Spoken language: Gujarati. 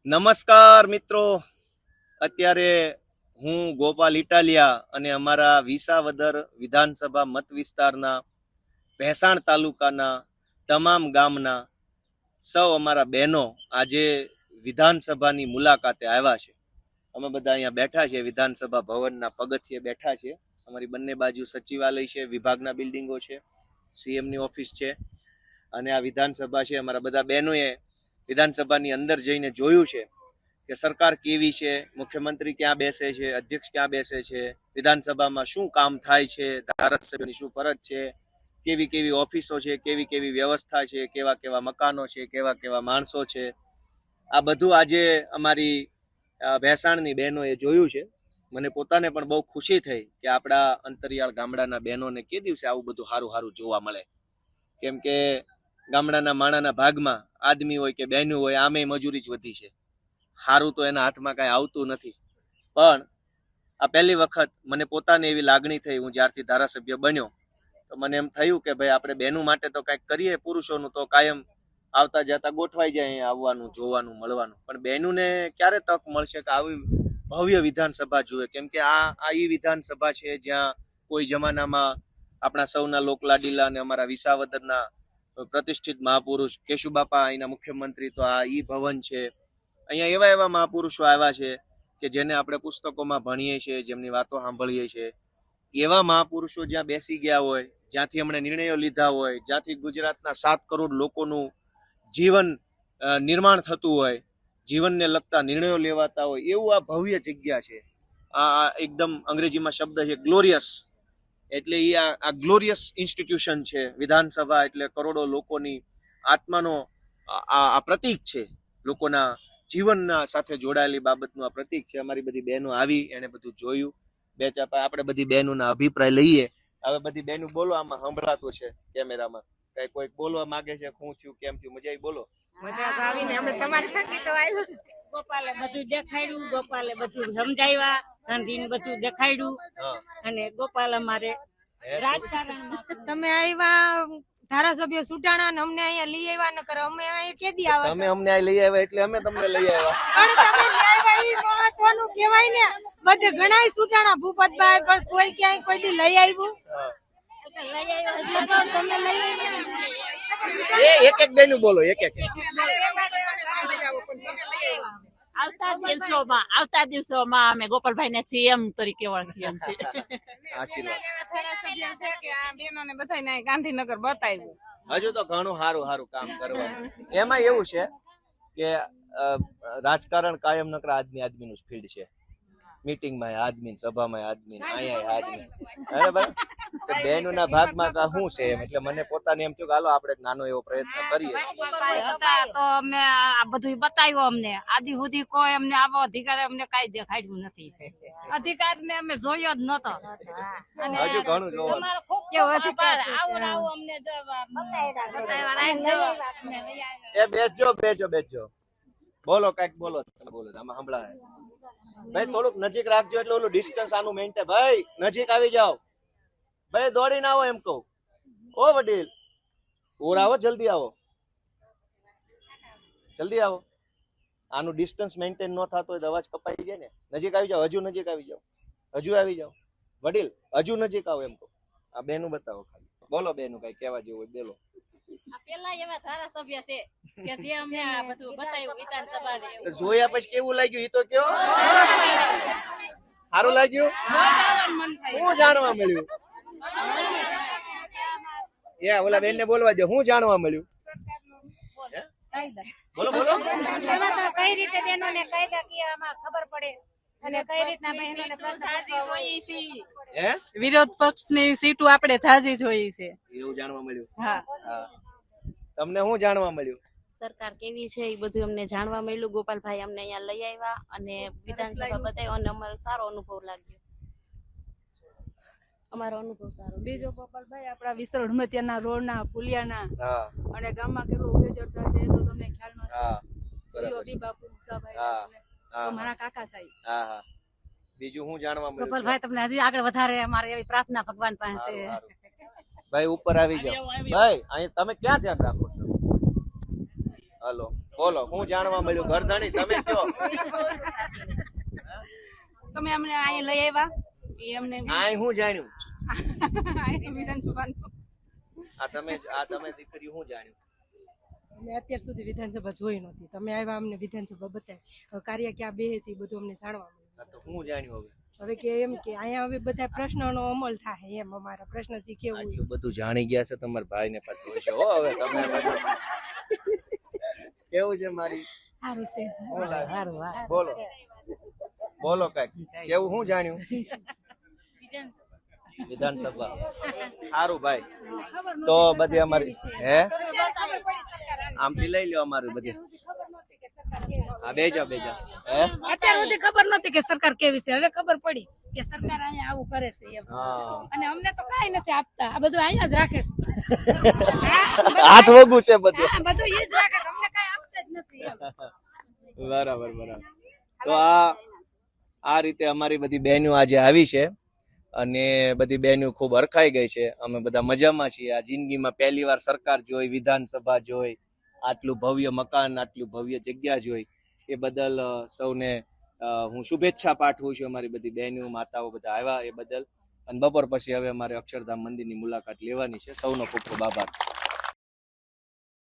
નમસ્કાર મિત્રો, અત્યારે હું ગોપાલ ઇટાલિયા અને અમારા વિસાવદર વિધાનસભા મત વિસ્તારના ભેસાણ તાલુકાના તમામ ગામના સૌ અમારા બહેનો આજે વિધાનસભાની મુલાકાતે આવ્યા છે. અમે બધા અહીંયા બેઠા છે, વિધાનસભા ભવનના પગથિયે બેઠા છે. અમારી બંને બાજુ સચિવાલય છે, વિભાગના બિલ્ડિંગો છે, સીએમની ઓફિસ છે અને આ વિધાનસભા છે. અમારા બધા બહેનોએ વિધાનસભાની અંદર જઈને જોયું છે કે સરકાર કેવી છે, મુખ્યમંત્રી ક્યાં બેસે છે, અધ્યક્ષ ક્યાં બેસે છે, વિધાનસભામાં શું કામ થાય છે, ધારાસભ્યોની શું ફરજ છે, કેવી કેવી ઓફિસો છે, કેવી કેવી વ્યવસ્થા છે, કેવા કેવા મકાનો છે, કેવા કેવા માણસો છે. આ બધું આજે અમારી ભેસાણની બહેનોએ જોયું છે. મને પોતાને પણ બહુ ખુશી થઈ કે આપણા અંતરિયાળ ગામડાના બહેનોને કે દિવસે આવું બધું સારું સારું જોવા મળે. કેમ કે ગામડાના માણાના ભાગમાં આદમી હોય કે બહેનું હોય, આમે મજૂરી જ વધી છે. સારું તો એના હાથમાં કાંઈ આવતું નથી. પણ આ પહેલી વખત મને પોતાને એવી લાગણી થઈ, હું જ્યારથી ધારાસભ્ય બન્યો તો મને એમ થયું કે ભાઈ આપણે બહેનું માટે તો કાંઈક કરીએ. પુરુષોનું તો કાયમ આવતા જતા ગોઠવાઈ જાય અહીંયા આવવાનું, જોવાનું, મળવાનું. પણ બહેનોને ક્યારે તક મળશે કે આવી ભવ્ય વિધાનસભા જુએ? કેમ કે આ એ વિધાનસભા છે જ્યાં કોઈ જમાનામાં આપણા સૌના લોકલાડીલા અને અમારા વિસાવદરના પ્રતિષ્ઠિત મહાપુરુષ કેશુબાપા અહીંના મુખ્યમંત્રી, તો આ ઈ ભવન છે. અહીંયા એવા એવા મહાપુરુષો આવ્યા છે કે જેને આપણે પુસ્તકોમાં ભણીએ છીએ, જેમની વાતો સાંભળીએ છીએ. એવા મહાપુરુષો જ્યાં બેસી ગયા હોય, જ્યાંથી એમણે નિર્ણયો લીધા હોય, જ્યાંથી ગુજરાતના 7 કરોડ લોકોનું જીવન નિર્માણ થતું હોય, જીવનને લગતા નિર્ણયો લેવાતા હોય, એવું આ ભવ્ય જગ્યા છે. આ એકદમ અંગ્રેજીમાં શબ્દ છે ગ્લોરિયસ. એટલે એ આ ગ્લોરિયસ ઇન્સ્ટિટ્યુશન છે. વિધાનસભા એટલે કરોડો લોકોની આત્માનો આ પ્રતીક છે, લોકોના જીવનના સાથે જોડાયેલી બાબતનું આ પ્રતીક છે. અમારી બધી બહેનો આવી, એને બધું જોયું. બે ચાર આપણે બધી બહેનોના અભિપ્રાય લઈએ. હવે બધી બહેનો બોલો, આમાં સંભળાતું છે કેમેરામાં. કઈ કોઈ બોલવા માંગે છે? શું થયું, કેમ થયું, મજા આવી? બોલો. મજા આવીને અમે તમારી થકી તો આવ્યું. ગોપાલે બધું દેખાડ્યું, ગોપાલે બધું સમજાવ્યા, ગાંધીને બધું દેખાડ્યું. અને ગોપાલ અમારે રાજકારણમાં તમે આવ્યા ધારાસભ્ય સુટાણા ને અમને અહીંયા લઈ આવ્યા, ન કરો અમે અહીંયા કેદી આવ્યા? તમે અમને અહીં લઈ આવ્યા એટલે અમે તમને લઈ આવ્યા. પણ તમે લઈ આવ્યા ઈ મહત્વનું કહેવાય ને. બધે ઘણાય સુટાણા ભૂપતભાઈ, પણ કોઈ ક્યાંય કોઈ દી લઈ આવ્યું? એટલે તો તમે લઈ આવ્યા. એક એક બેનું બોલો, એક એક. આવતા દિવસોમાં અમે ગોપાલભાઈ ને સીએમ તરીકે ઓળખીએ છીએ. આશીર્વાદ. ધારાસભ્ય છે કે આ બેનોને બધાને ગાંધીનગર બતાવ્યું. હજુ તો ઘણું સારું સારું કામ કરવાનું. એમાં એવું છે કે રાજકારણ કાયમ નકરા આદમીનું જ ફિલ્ડ છે. મીટિંગમાં આદમી, સભામાં આદમી, અહીંયા આદમી. બરાબર. બહેનોના ભાગમાં શું છે એમ, એટલે મને પોતાને એમ થયું કે હાલો આપણે નાનો એવો પ્રયત્ન કરીએ. તો અમે આ બધું બતાવ્યું. અમને આદિ સુધી કોઈ અમને આવો અધિકાર અમને કઈ દેખાડ્યું નથી. અધિકાર ને અમે જોયો જ નતો. અને હજુ ઘણું જોવાનું. એ બેસજો. બોલો, કઈક બોલો. આમાં સંભળાય. ભાઈ થોડુંક નજીક રાખજો, એટલે ઓલું ડિસ્ટન્સ આનું મેન્ટેન. ભાઈ નજીક આવી જાઓ. ભાઈ દોડીને આવો એમ કહું. ઓ વડીલ, આવો, જલ્દી આવો. આનું ડિસ્ટન્સ મેન્ટેન ન થતો હોય તો અવાજ કપાઈ જાય ને. નજીક આવી જાઓ, હજુ નજીક આવી જાઓ. વડીલ હજુ નજીક આવો એમ કહું. આ બેનું બતાવો ખાલી. બોલો બેનું, કઈ કહેવા જેવું હોય બોલો. પેલા એવા ધારાસભ્ય છે કે જે અમને આ બધું બતાવ્યું વિધાનસભાને. જોયા પછી કેવું લાગ્યું? ઈ તો કયો. સારું લાગ્યું? શું જાણવા મળ્યું? ઓલા બેન ને બોલવા દો. શું જાણવા મળ્યું? બોલો. એમાં તો કઈ રીતે બહેનોને કાયદાકીયમાં ખબર પડે અને કઈ રીતના બહેનોને પ્રશ્ન વિરોધ પક્ષની સીટો આપણે ઝાઝી જોઈ છે. એવું જાણવા મળ્યું. હા. તમને શું જાણવા મળ્યું? સરકાર કેવી છે એ બધું અમને જાણવા મળ્યું. ગોપાલભાઈ અમને અહીંયા લઈ આવ્યા અને વિધાનસભા બતાવ્યો અને અમારો સારો અનુભવ લાગ્યો. બીજો ગોપાલભાઈ આપણા વિસ્તાર હડમતિયાના રોડના પુલિયાના અને ગામમાં કેટલું ઉભે ચડતા છે તો તમને ખ્યાલ ન છે. બાપુ મુસાભાઈ મારા કાકા થાય. બીજું શું જાણવા મળ્યું? ગોપાલભાઈ તમને હજી આગળ વધારે અમારે એવી પ્રાર્થના ભગવાન પાસે. ભાઈ ઉપર આવી જાઓ. ભાઈ અહીં તમે ક્યાં ધ્યાન રાખો છો? હાલો બોલો શું જાણવા મળ્યું ઘરધણી તમે કયો તમે અમને અહીંયા લઈ આવ્યા એ અમને આય શું જાણ્યું વિધાનસભાનું આ તમે દીકરી શું જાણ્યું અમે અત્યાર સુધી વિધાનસભા જોઈ નહોતી તમે આવ્યા અમને વિધાનસભા બતાવી કાર્ય ક્યાં બે છે એ બધું અમને જાણવા મળ્યું તો શું જાણ્યું હવે કે એમ કે અહીંયા હવે બધા પ્રશ્નોનો અમલ થાય એમ અમારા પ્રશ્ન જે કેવું આટલું બધું જાણી ગયા છે તમારા ભાઈ ને પાછું હશે હો હવે તમે કેવું છે મારી સારું છે શું લાગે? બોલો બોલો કઈક કેવું શું જાણ્યું વિધાનસભા સારું ભાઈ તો બધી અમારી હે આમથી લઈ લ્યો અમારું બધી હા બેજા હે અત્યાર સુધી ખબર નહોતી કે સરકાર કેવી છે હવે ખબર પડી કે સરકાર અહીંયા આવું કરે છે એમ હા અને અમને તો કાંઈ નથી આપતા આ બધું અહીંયા જ રાખે છે હાથ વગું છે બધું હા, બધું ઈ જ રાખે છે અમને કાંઈ આપતા જ નથી એમ. બરાબર તો આ રીતે અમારી બધી બહેનો આજે આવી છે અને બધી બહેનો ખૂબ હરખાઈ ગઈ છે અમે બધા મજામાં છીએ આ જિંદગીમાં પહેલી વાર સરકાર જોઈ વિધાનસભા જોઈ આટલું ભવ્ય મકાન આટલું ભવ્ય જગ્યા જોઈ એ બદલ સૌને હું શુભેચ્છા પાઠવું છું અમારી બધી બહેનો માતાઓ બધા આવ્યા એ બદલ અને બપોર પછી હવે અમારે અક્ષરધામ મંદિરની મુલાકાત લેવાની છે સૌનો ખૂબ ખૂબ આભાર